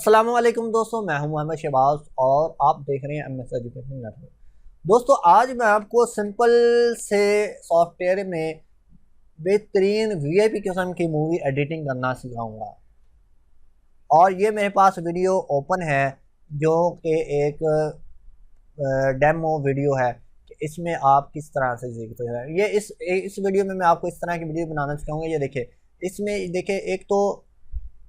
अस्सलामुअलैकुम दोस्तों, मैं हूं मोहम्मद शहबाज और आप देख रहे हैं एमएस एजुकेशन नेटवर्क। दोस्तों, आज मैं आपको सिंपल से सॉफ्टवेयर में बेहतरीन वीआईपी किस्म की मूवी एडिटिंग करना सिखाऊंगा। और ये मेरे पास वीडियो ओपन है जो कि एक डेमो वीडियो है कि इसमें आप किस तरह से सीखते हैं। ये इस वीडियो में मैं आपको इस तरह की वीडियो बनाना सिखाऊंगा। ये देखिए, इसमें देखिए, एक तो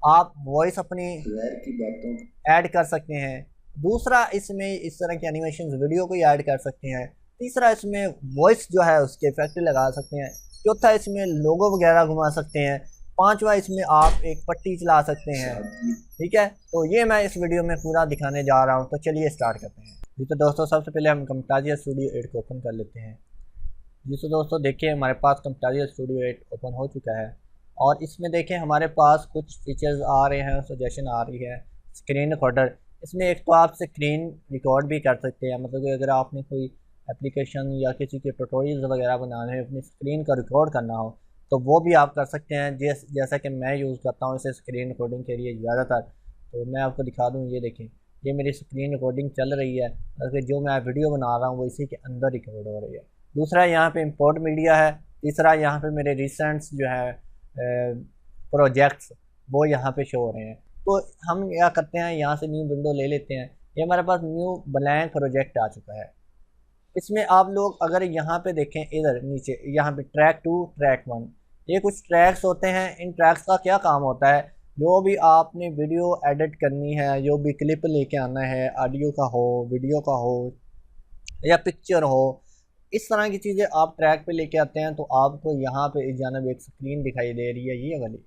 आप वॉइस अपनी की बातों ऐड कर सकते हैं। दूसरा, इसमें इस तरह की एनिमेशन वीडियो को ऐड कर सकते हैं। तीसरा, इसमें वॉइस जो है उसके इफेक्ट लगा सकते हैं। चौथा, इसमें लोगो वगैरह घुमा सकते हैं। पांचवा, इसमें आप एक पट्टी चला सकते हैं। ठीक है, तो ये मैं इस वीडियो में पूरा दिखाने जा रहा हूँ। तो चलिए स्टार्ट करते हैं। जी तो दोस्तों, सबसे पहले हम camtasia स्टूडियो 8 को ओपन कर लेते हैं। जी तो दोस्तों, देखिए हमारे पास camtasia स्टूडियो 8 ओपन हो चुका है और इसमें देखें हमारे पास कुछ फीचर्स आ रहे हैं, सजेशन आ रही है। स्क्रीन रिकॉर्डर, इसमें एक तो आप स्क्रीन रिकॉर्ड भी कर सकते हैं, मतलब कि अगर आपने कोई एप्लीकेशन या किसी के ट्यूटोरियल्स वगैरह बनाने हैं, अपनी स्क्रीन का रिकॉर्ड करना हो तो वो भी आप कर सकते हैं। जैसा कि मैं यूज़ करता हूँ इसे स्क्रीन रिकॉर्डिंग के लिए ज़्यादातर। तो मैं आपको दिखा दूँ, ये देखें, ये मेरी स्क्रीन रिकॉर्डिंग चल रही है, अगर जो मैं वीडियो बना रहा हूँ वो इसी के अंदर रिकॉर्ड हो रही है। दूसरा, यहाँ पे इंपोर्ट मीडिया है। तीसरा, यहाँ पे मेरे रिसेंट्स जो है प्रोजेक्ट्स वो यहाँ पे शो हो रहे हैं। तो हम क्या करते हैं, यहाँ से न्यू विंडो ले लेते हैं। ये हमारे पास न्यू ब्लैंक प्रोजेक्ट आ चुका है। इसमें आप लोग अगर यहाँ पे देखें, इधर नीचे यहाँ पे ट्रैक 2 ट्रैक 1, ये कुछ ट्रैक्स होते हैं। इन ट्रैक्स का क्या काम होता है, जो भी आपने वीडियो एडिट करनी है, जो भी क्लिप लेके आना है, ऑडियो का हो, वीडियो का हो या पिक्चर हो, इस तरह की चीज़ें आप ट्रैक पे लेके आते हैं। तो आपको यहाँ पे इस जानब एक स्क्रीन दिखाई दे रही है, ये वाली।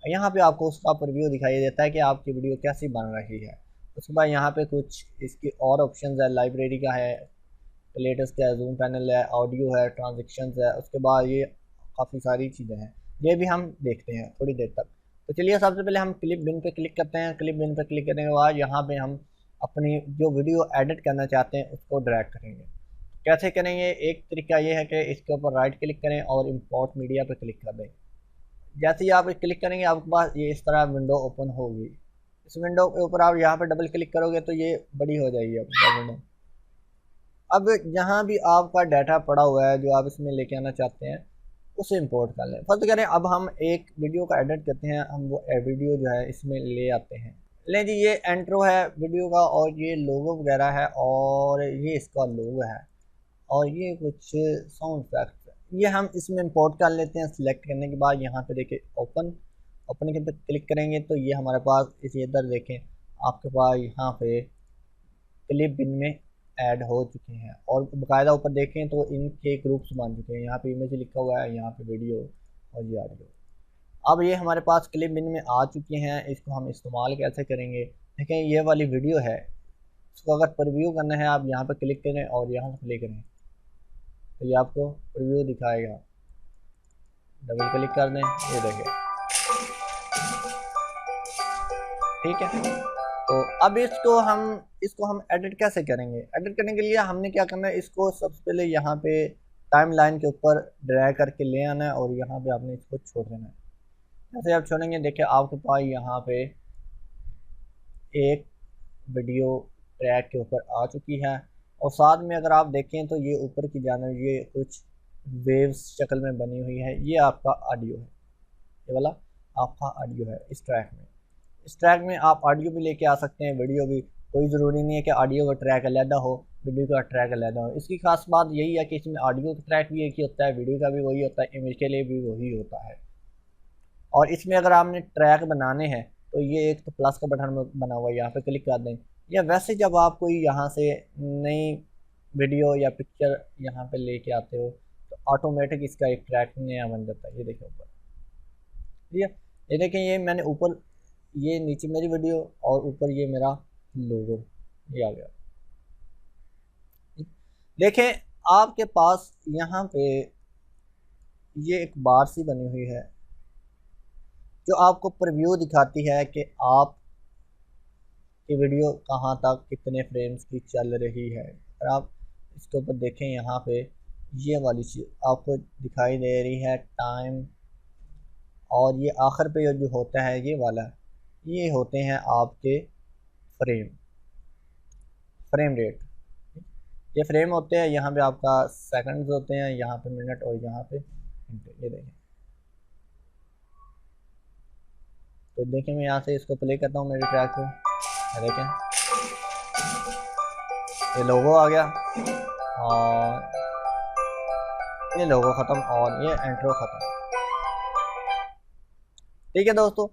यहाँ पे आपको उसका प्रीव्यू दिखाई देता है कि आपकी वीडियो कैसी बन रही है। उसके बाद यहाँ पे कुछ इसकी और ऑप्शंस है, लाइब्रेरी का है, लेटेस्ट है, जूम पैनल है, ऑडियो है, ट्रांजेक्शन्स है। उसके बाद ये काफ़ी सारी चीज़ें हैं, ये भी हम देखते हैं थोड़ी देर तक। तो चलिए, सबसे पहले हम क्लिप बिन पे क्लिक करते हैं। क्लिप बिन पे क्लिक करने के बाद यहाँ पे हम अपनी जो वीडियो एडिट करना चाहते हैं उसको ड्रैग करेंगे। कैसे करेंगे, एक तरीका ये है कि इसके ऊपर राइट क्लिक करें और इंपोर्ट मीडिया पे क्लिक कर दें। जैसे ही आप क्लिक करेंगे आपके पास ये इस तरह विंडो ओपन होगी। इस विंडो के ऊपर आप यहाँ पे डबल क्लिक करोगे तो ये बड़ी हो जाएगी आपका विंडो। अब यहाँ भी आपका डाटा पड़ा हुआ है जो आप इसमें लेके आना चाहते हैं, उसे इंपोर्ट कर लें। फर्स्ट करें, अब हम एक वीडियो का एडिट करते हैं, हम वो वीडियो जो है इसमें ले आते हैं। ले जी, ये एंट्रो है वीडियो का और ये लोगो वगैरह है और ये इसका लोगो है और ये कुछ साउंड इफेक्ट, ये हम इसमें इंपोर्ट कर लेते हैं। सिलेक्ट करने के बाद यहाँ पे देखिए ओपन के पे क्लिक करेंगे तो ये हमारे पास इसी इधर देखें आपके पास यहाँ पे क्लिप बिन में ऐड हो चुके हैं और बाकायदा ऊपर देखें तो इनके ग्रुप्स बन चुके हैं। यहाँ पे इमेज लिखा हुआ है, यहाँ पे वीडियो और ये ऑडियो। अब ये हमारे पास क्लिप बिन में आ चुके हैं। इसको हम इस्तेमाल कैसे करेंगे, देखें ये वाली वीडियो है, इसको अगर प्रीव्यू करना है आप यहाँ पे क्लिक करें और यहाँ से प्ले करें तो ये आपको प्रीव्यू दिखाएगा। डबल क्लिक कर दें, ये देखें, ठीक है। तो अब इसको हम एडिट कैसे करेंगे। एडिट करने के लिए हमने क्या करना है, इसको सबसे पहले यहाँ पे टाइम लाइन के ऊपर ड्रैग करके ले आना है और यहाँ पे आपने इसको छोड़ देना है। जैसे आप छोड़ेंगे, देखिए आपके पास यहाँ पे एक वीडियो ट्रैक के ऊपर आ चुकी है और साथ में अगर आप देखें तो ये ऊपर की जानिब ये कुछ वेव्स शक्ल में बनी हुई है। ये आपका ऑडियो है, ये वाला आपका ऑडियो है। इस ट्रैक में आप ऑडियो भी लेके आ सकते हैं, वीडियो भी। कोई ज़रूरी नहीं है कि ऑडियो का ट्रैक अलहदा हो, वीडियो का ट्रैक अलहदा हो। इसकी खास बात यही है कि इसमें ऑडियो का ट्रैक भी एक ही होता है, वीडियो का भी वही होता है, इमेज के लिए भी वही होता है। और इसमें अगर आपने ट्रैक बनाने हैं तो ये एक तो प्लस का बटन बना हुआ है, यहाँ पे क्लिक कर दें। या वैसे जब आप कोई यहाँ से नई वीडियो या पिक्चर यहाँ पे लेके आते हो तो ऑटोमेटिक इसका एक ट्रैक नया बन जाता है। ये देखें ऊपर, ठीक है, ये देखें, ये मैंने ऊपर, ये नीचे मेरी वीडियो और ऊपर ये मेरा लोगो, ये आ गया। देखें आपके पास यहाँ पे ये एक बार सी बनी हुई है जो आपको प्रीव्यू दिखाती है कि आप की वीडियो कहाँ तक कितने फ्रेम्स की चल रही है। और आप इसके ऊपर देखें, यहाँ पे ये वाली चीज़ आपको दिखाई दे रही है टाइम, और ये आखिर पे जो होता है ये वाला, ये होते हैं आपके फ्रेम रेट। ये फ्रेम होते हैं, यहाँ पे आपका सेकंड्स होते हैं, यहाँ पे मिनट और यहाँ पे घंटे। ये देखें, तो देखिए मैं यहाँ से इसको प्ले करता हूँ मेरे ट्रैक पे, देखें ये लोगो आ गया और ये लोगो ख़त्म और ये इंट्रो ख़त्म। ठीक है दोस्तों,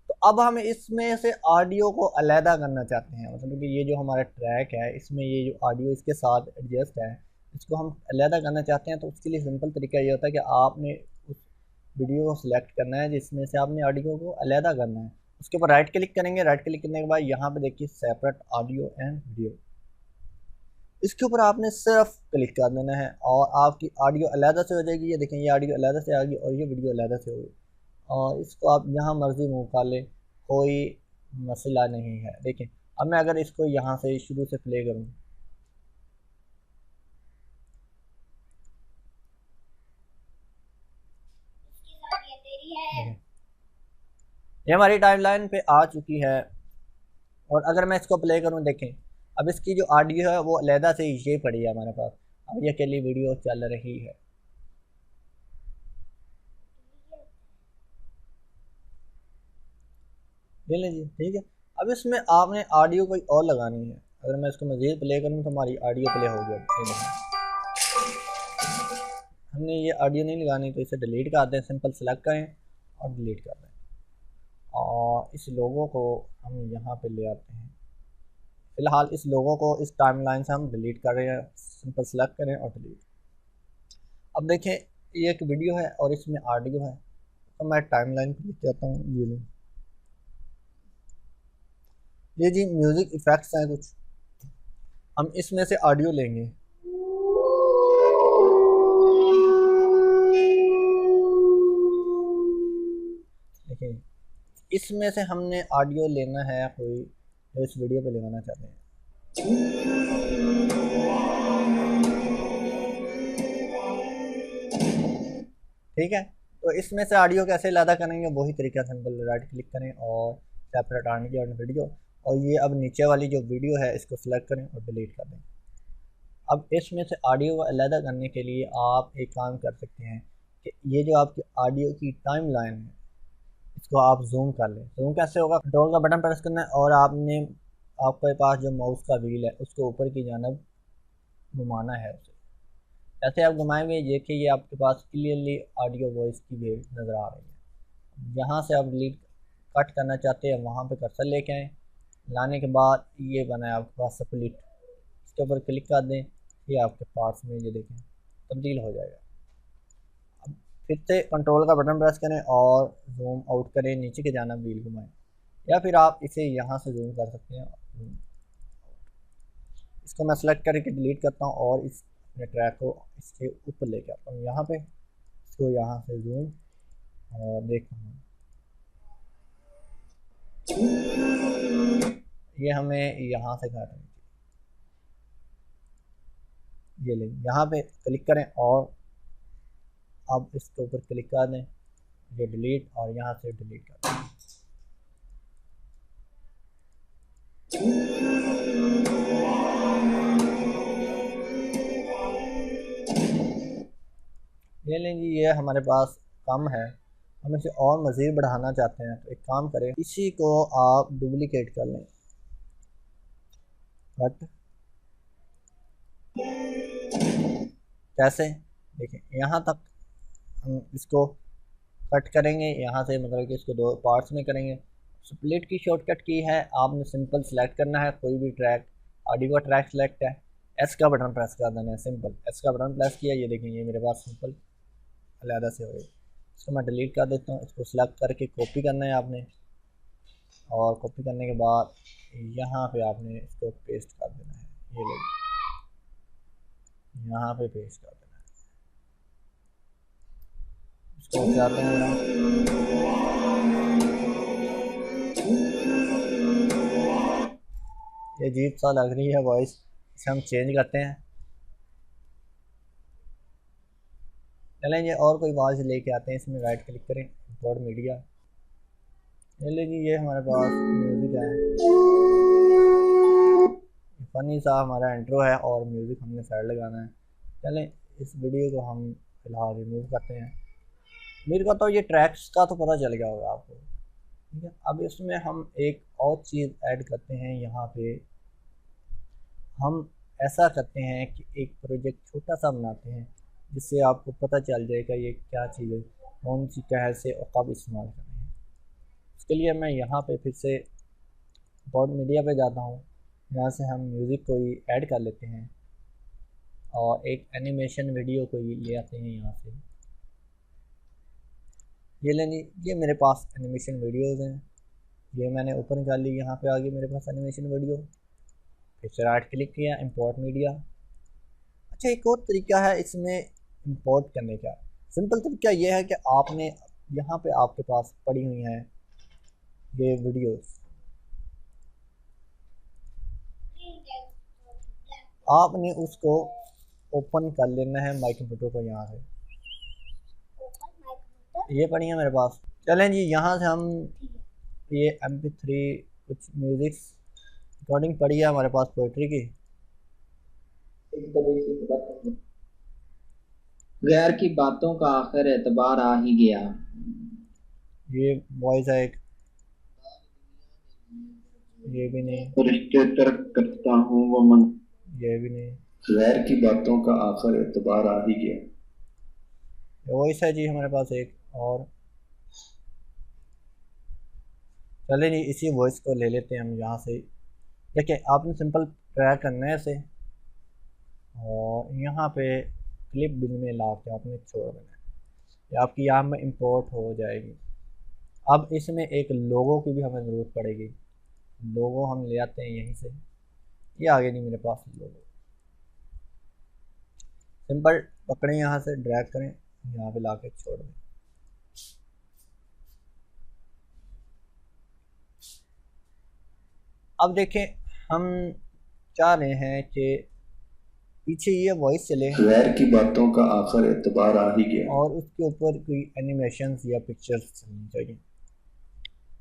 तो अब हम इसमें से ऑडियो को अलहदा करना चाहते हैं, मतलब कि ये जो हमारा ट्रैक है इसमें ये जो ऑडियो इसके साथ एडजस्ट है, इसको हम अलहदा करना चाहते हैं। तो उसके लिए सिंपल तरीका ये होता है कि आपने उस वीडियो को सिलेक्ट करना है जिसमें से आपने ऑडियो को अलहदा करना है। उसके ऊपर राइट क्लिक करेंगे, राइट क्लिक करने के बाद यहाँ पे देखिए सेपरेट ऑडियो एंड वीडियो, इसके ऊपर आपने सिर्फ क्लिक कर देना है और आपकी ऑडियो अलहदा से हो जाएगी। ये देखें, ये ऑडियो अलहदा से आ गई और ये वीडियो अलहदा से होगी, और इसको आप जहाँ मर्जी मूव कर लें, कोई मसला नहीं है। देखें, अब मैं अगर इसको यहाँ से शुरू से प्ले करूँ, ये हमारी टाइमलाइन पे आ चुकी है। और अगर मैं इसको प्ले करूँ, देखें अब इसकी जो ऑडियो है वो अलहदा से ये पड़ी है हमारे पास, अब ये अकेली वीडियो चल रही है। ले लीजिए, ठीक है। अब इसमें आपने ऑडियो कोई और लगानी है, अगर मैं इसको मज़ीद प्ले करूँ तो हमारी ऑडियो प्ले हो गया। हमने ये ऑडियो नहीं लगानी तो इसे डिलीट कर दें, सिंपल सेलेक्ट करें और डिलीट कर दें, और इस लोगो को हम यहाँ पे ले आते हैं। फ़िलहाल इस लोगो को इस टाइमलाइन से हम डिलीट कर रहे हैं, सिंपल सेलेक्ट करें और डिलीट। अब देखें, ये एक वीडियो है और इसमें ऑडियो है, तो मैं टाइमलाइन पे लिख जाता हूँ, ये जी म्यूज़िक इफ़ेक्ट्स हैं कुछ, हम इसमें से ऑडियो लेंगे। देखिए, इसमें से हमने ऑडियो लेना है कोई जो इस वीडियो पे लगाना चाहते हैं। ठीक है, तो इसमें से ऑडियो कैसे अलहदा करेंगे, वही तरीका, सिंपल राइट क्लिक करें और सेपरेट ऑडियो और वीडियो, और ये अब नीचे वाली जो वीडियो है इसको सिलेक्ट करें और डिलीट कर दें। अब इसमें से ऑडियो को अलहदा करने के लिए आप एक काम कर सकते हैं कि ये जो आपकी ऑडियो की टाइम लाइन है इसको आप जूम कर लें। जूम कैसे होगा, कंट्रोल का बटन प्रेस करना है और आपने आपके पास जो माउस का व्हील है उसको ऊपर की जानब घुमाना है उसे। ऐसे आप घुमाएंगे, देखिए ये आपके पास क्लियरली ऑडियो वॉइस की वेव नज़र आ रही है। जहाँ से आप डिलीट कट करना चाहते हैं वहाँ पे कर्सर लेके आएँ, लाने के बाद ये बना है आपके पास स्प्लिट, इसके ऊपर क्लिक कर दें, ये आपके पार्ट्स में ये देखें तब्दील हो जाएगा। अब फिर से कंट्रोल का बटन प्रेस करें और जूम आउट करें, नीचे के जाना व्हील घुमाएं, या फिर आप इसे यहाँ से जूम कर सकते हैं। इसको मैं सेलेक्ट करके डिलीट करता हूँ और इस अपने ट्रैक को इसके ऊपर लेके आता हूँ यहाँ पे, इसको यहाँ से जूम और देखता हूँ, ये हमें यहाँ से काटना चाहिए। ये ले, यहाँ पे क्लिक करें और अब इसके ऊपर क्लिक कर दें, ये डिलीट, और यहाँ से डिलीट कर दें। ये लें जी, ये हमारे पास कम है, हम इसे और मज़ीद बढ़ाना चाहते हैं, तो एक काम करें, इसी को आप डुप्लीकेट कर लें, बट कैसे, देखें यहाँ तक हम इसको कट करेंगे, यहाँ से मतलब कि इसको दो पार्ट्स में करेंगे। स्प्लिट की शॉर्टकट की है, आपने सिंपल सेलेक्ट करना है कोई भी ट्रैक, ऑडियो का ट्रैक सेलेक्ट है, एस का बटन प्रेस कर देना है, सिंपल एस का बटन प्रेस किया, ये देखें ये मेरे पास सिंपल अलहदा से हो गई। इसको मैं डिलीट कर देता हूँ, इसको सेलेक्ट करके कॉपी करना है आपने, और कॉपी करने के बाद यहाँ पे आपने इसको पेस्ट कर देना है, ये ले यहाँ पे पेस्ट कर देना है। इसको चाहते हैं ये अजीब सा लग रही है वॉइस, इसे हम चेंज करते हैं। चलें ये और कोई आवाज़ लेके आते हैं, इसमें राइट क्लिक करें, इंपोर्ट मीडिया, ये लीजिए, ये हमारे पास म्यूज़िक है, फनी सा हमारा इंट्रो है और म्यूज़िक हमने साइड लगाना है। चलें इस वीडियो को हम फ़िलहाल रिमूव करते हैं। मेरे को तो ये ट्रैक्स का तो पता चल गया होगा आपको, ठीक है। अब इसमें हम एक और चीज़ ऐड करते हैं। यहाँ पे हम ऐसा करते हैं कि एक प्रोजेक्ट छोटा सा बनाते हैं जिससे आपको पता चल जाएगा ये क्या चीज़ है, कौन सी क्या से और कब इस्तेमाल करनी है। इसके लिए मैं यहाँ पे फिर से बॉड मीडिया पे जाता हूँ। यहाँ से हम म्यूज़िक को ही ऐड कर लेते हैं और एक एनिमेशन वीडियो को ही ले आते हैं यहाँ से। ये लेंगे, ये मेरे पास एनिमेशन वीडियोज़ हैं, ये मैंने ओपन कर ली। यहाँ पे आगे मेरे पास एनिमेशन वीडियो, फिर से राइट क्लिक किया, इंपोर्ट मीडिया। अच्छा, एक और तरीका है इसमें इंपोर्ट करने का। सिंपल तरीका ये है कि आपने यहाँ पे आपके पास पड़ी हुई हैं ये वीडियोस, आपने उसको ओपन कर लेना है माइक कंप्यूटर को। यहाँ से ये पड़ी है मेरे पास। चलें जी, यहाँ से हम ये MP3 कुछ म्यूज़िक रिकॉर्डिंग पड़ी है हमारे पास पोइट्री की। गैर की बातों का आखिर एतबार आ ही गया। ये वॉइस है एक, ये भी नहीं, रिश्ते तर्क करता हूँ वो मन। ये भी नहीं, गैर की बातों का आखिर एतबार आ ही गया। ये वॉइस है जी हमारे पास एक और। चले जी, इसी वॉइस को ले लेते हैं हम यहाँ से। देखिए, आपने सिंपल ट्रैक करना है इसे और यहाँ पे क्लिप बिल में ला के आपने छोड़ देना है, ये आपकी यहाँ में इंपोर्ट हो जाएगी। अब इसमें एक लोगो की भी हमें ज़रूरत पड़ेगी। लोगो हम ले आते हैं यहीं से, ये आगे नहीं मेरे पास लोगो। सिंपल पकड़ें, यहाँ से ड्रैग करें, यहाँ पे ला के छोड़ दें। अब देखें, हम चाह रहे हैं कि पीछे ये वॉइस चले, गैर की बातों का आखिर एतबार आ ही गया, और उसके ऊपर कोई एनिमेशंस या पिक्चर्स चलनी चाहिए।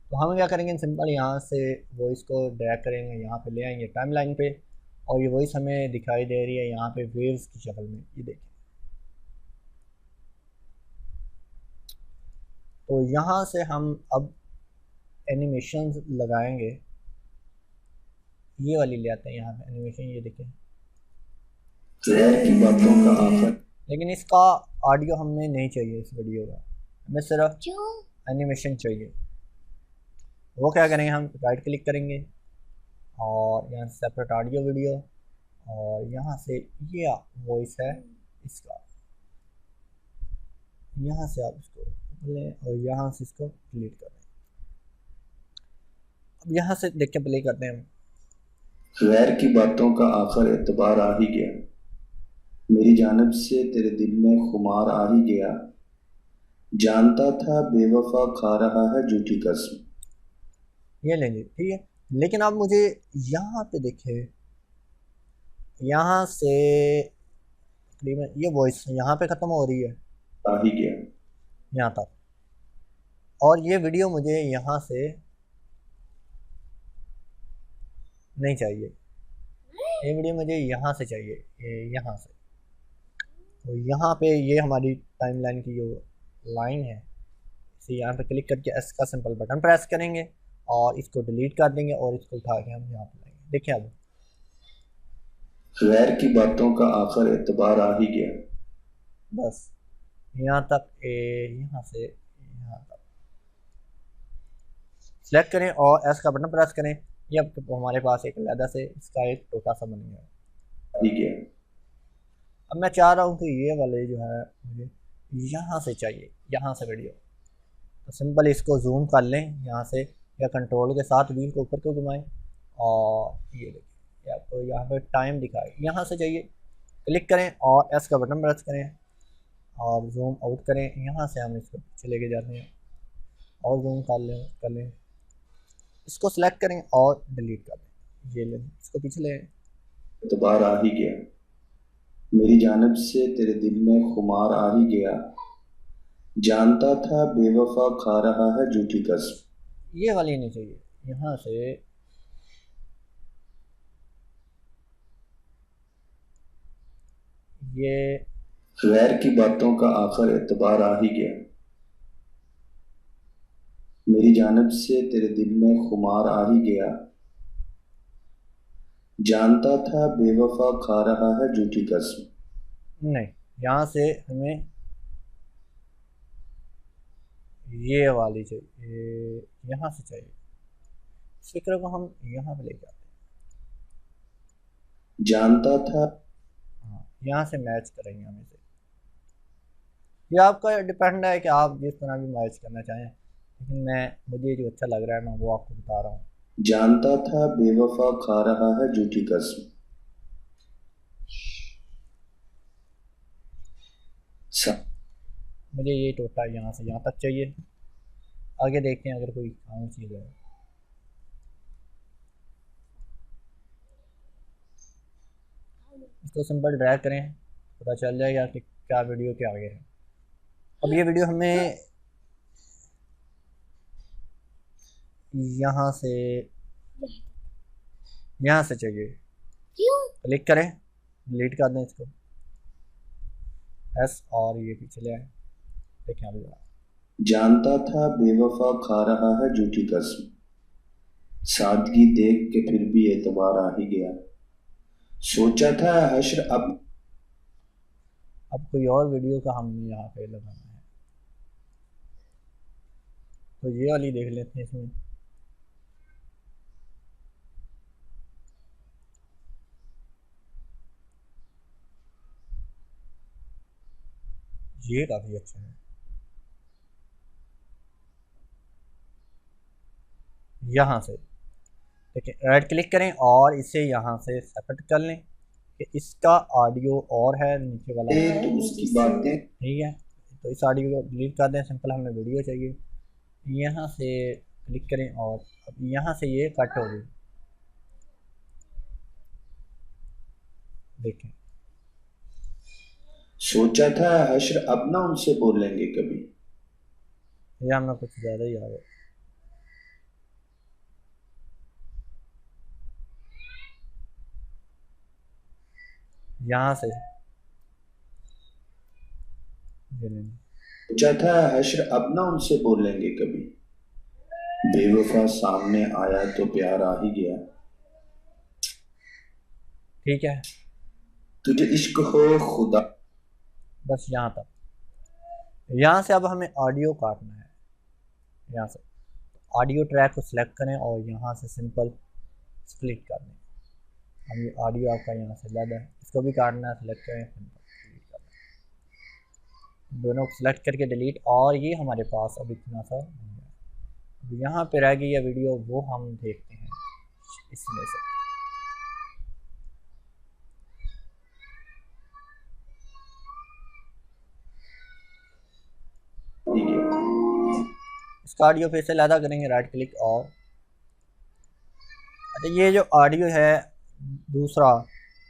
तो हम क्या करेंगे, सिंपल यहाँ से वॉइस को ड्रैग करेंगे, यहाँ पे ले आएंगे टाइमलाइन पे, और ये वॉइस हमें दिखाई दे रही है यहाँ पे वेव्स की शक्ल में, ये देखें। तो यहाँ से हम अब एनिमेशंस लगाएंगे, ये वाली ले आते हैं यहाँ पे एनिमेशन, ये देखें। गैर की बातों का आखिर, लेकिन इसका ऑडियो हमें नहीं चाहिए इस वीडियो का, हमें सिर्फ एनिमेशन चाहिए। वो क्या करेंगे, हम राइट क्लिक करेंगे और यहाँ से सेपरेट ऑडियो वीडियो, और यहाँ से ये वॉइस है इसका, यहाँ से आप इसको लें और यहाँ से इसको डिलीट कर दें। अब यहाँ से देख के प्ले करते हैं हम। गैर की बातों का आखिर एतबार आ ही गया, मेरी जानब से तेरे दिल में खुमार आ ही गया, जानता था बेवफा खा रहा है झूठी कसम। ये लेंगे, ठीक है। लेकिन आप मुझे यहाँ पे देखे, यहाँ से तकरीबन ये वॉइस यहाँ पे ख़त्म हो रही है, आ ही गया, यहाँ तक, और ये वीडियो मुझे यहाँ से नहीं चाहिए, ये वीडियो मुझे यहाँ से चाहिए, ये यहाँ से। तो यहाँ पे ये हमारी टाइमलाइन की जो लाइन है, इसे यहाँ पे क्लिक करके एस का सिंपल बटन प्रेस करेंगे और इसको डिलीट कर देंगे और इसको उठा के हम यहाँ पे लाएंगे। देखिए अब गैर की बातों का आखिर एतबार आ ही गया, बस यहाँ तक, यहाँ से यहाँ तक सेलेक्ट करें और एस का बटन प्रेस करें। ये अब हमारे पास एक अलग से इसका एक टोटा सा बन गया। आ ही गया। अब मैं चाह रहा हूँ कि ये वाले जो है मुझे यहाँ से चाहिए, यहाँ से वीडियो। तो सिंपल इसको जूम कर लें यहाँ से, या कंट्रोल के साथ व्हील को ऊपर को घुमाएं और ये देखिए आपको यहाँ पे टाइम दिखाए, यहाँ से चाहिए, क्लिक करें और एस का बटन प्रेस करें और जूम आउट करें। यहाँ से हम इसको पीछे लेके जाते हैं और जूम कर लें, इसको सिलेक्ट करें और डिलीट कर दें। ये लें, इसको पीछे लें, एतबार आ ही गया, मेरी जानब से तेरे दिल में खुमार आ ही गया, जानता था बेवफा खा रहा है झूठी कसम। ये वाली नहीं चाहिए, यहाँ से ये गैर की बातों का आखिर एतबार आ ही गया, मेरी जानब से तेरे दिल में खुमार आ ही गया, जानता था बेवफा खा रहा है झूठी कसम। नहीं, यहाँ से हमें ये वाली चाहिए, यहाँ से चाहिए। इस फिक्र को हम यहाँ पे लेके आते जानता था। हैं। हाँ, यहाँ से मैच करेंगे हम इसे। ये आपका डिपेंड है कि आप जिस तरह भी मैच करना चाहें, लेकिन मुझे जो अच्छा लग रहा है मैं वो आपको बता रहा हूँ। जानता था बेवफा खा रहा है झूठी कसम। मुझे ये टोटा यहाँ से यहाँ तक चाहिए। आगे देखते हैं अगर कोई और चीज़ है। इसको सिंपल ड्रैग करें, पता चल जाएगा कि क्या वीडियो के आगे है। अब ये वीडियो हमें यहाँ से चाहिए। क्यों? क्लिक करें, डिलीट कर दें इसको, एस और ये पीछे ले आए। देखें अभी जानता था बेवफा खा रहा है झूठी कसम, सादगी देख के फिर भी एतबार आ ही गया, सोचा था हश्र अब कोई और वीडियो का हमने यहाँ पे लगाना है, तो ये वाली देख लेते हैं। इसमें ये काफ़ी अच्छा है। यहाँ से देखिए, राइट क्लिक करें और इसे यहाँ से सेलेक्ट कर लें कि इसका ऑडियो और है नीचे वाला, तो उसकी बातें। ठीक है, तो इस ऑडियो को डिलीट कर दें। सिंपल हमें वीडियो चाहिए। यहाँ से क्लिक करें और अब यहाँ से ये कट हो गई। देखें, सोचा था हश्र अब ना उनसे बोलेंगे कभी। ये हमें कुछ ज़्यादा ही आ गया। यहाँ से सोचा था हश्र अब ना उनसे बोलेंगे कभी, बेवफा सामने आया तो प्यार आ ही गया, ठीक है, तुझे इश्क हो खुदा। बस यहाँ तक। यहाँ से अब हमें ऑडियो काटना है। यहाँ से ऑडियो ट्रैक को सिलेक्ट करें और यहाँ से सिंपल स्प्लिट कर दें। अब ये ऑडियो आपका यहाँ से लगा है, इसको भी काटना है, सिलेक्ट करें, सिंपल डिलीट कर दें। दोनों को सिलेक्ट करके डिलीट, और ये हमारे पास अब इतना सा बन गया। अब यहाँ पे रह गई ये वीडियो, वो हम देखते हैं इसमें से। इसका ऑडियो फिर से अलग करेंगे, राइट क्लिक और अच्छा, ये जो ऑडियो है दूसरा,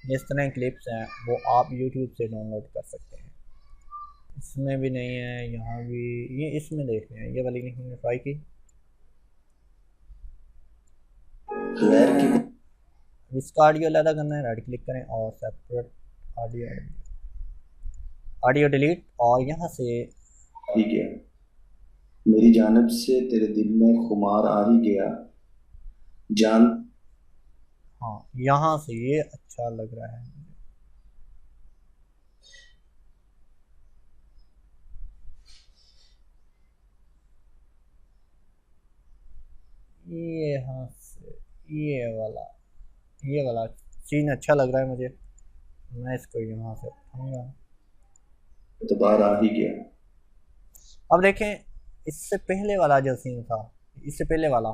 जिस तरह क्लिप्स हैं वो आप YouTube से डाउनलोड कर सकते हैं। इसमें भी नहीं है, यहाँ भी, ये इसमें देखते हैं, ये वाली नहीं हमने ट्राई की। इसका ऑडियो अलग करना है, राइट क्लिक करें और सेपरेट ऑडियो, ऑडियो डिलीट, और यहाँ से ठीक है, मेरी जानब से तेरे दिल में खुमार आ ही गया, जान। हाँ, यहाँ से ये अच्छा लग रहा है। ये यहाँ से ये वाला सीन अच्छा लग रहा है मुझे, मैं इसको यहाँ से उठाऊंगा। एतबार आ ही गया। अब देखें, इससे पहले वाला जो सीन था, इससे पहले वाला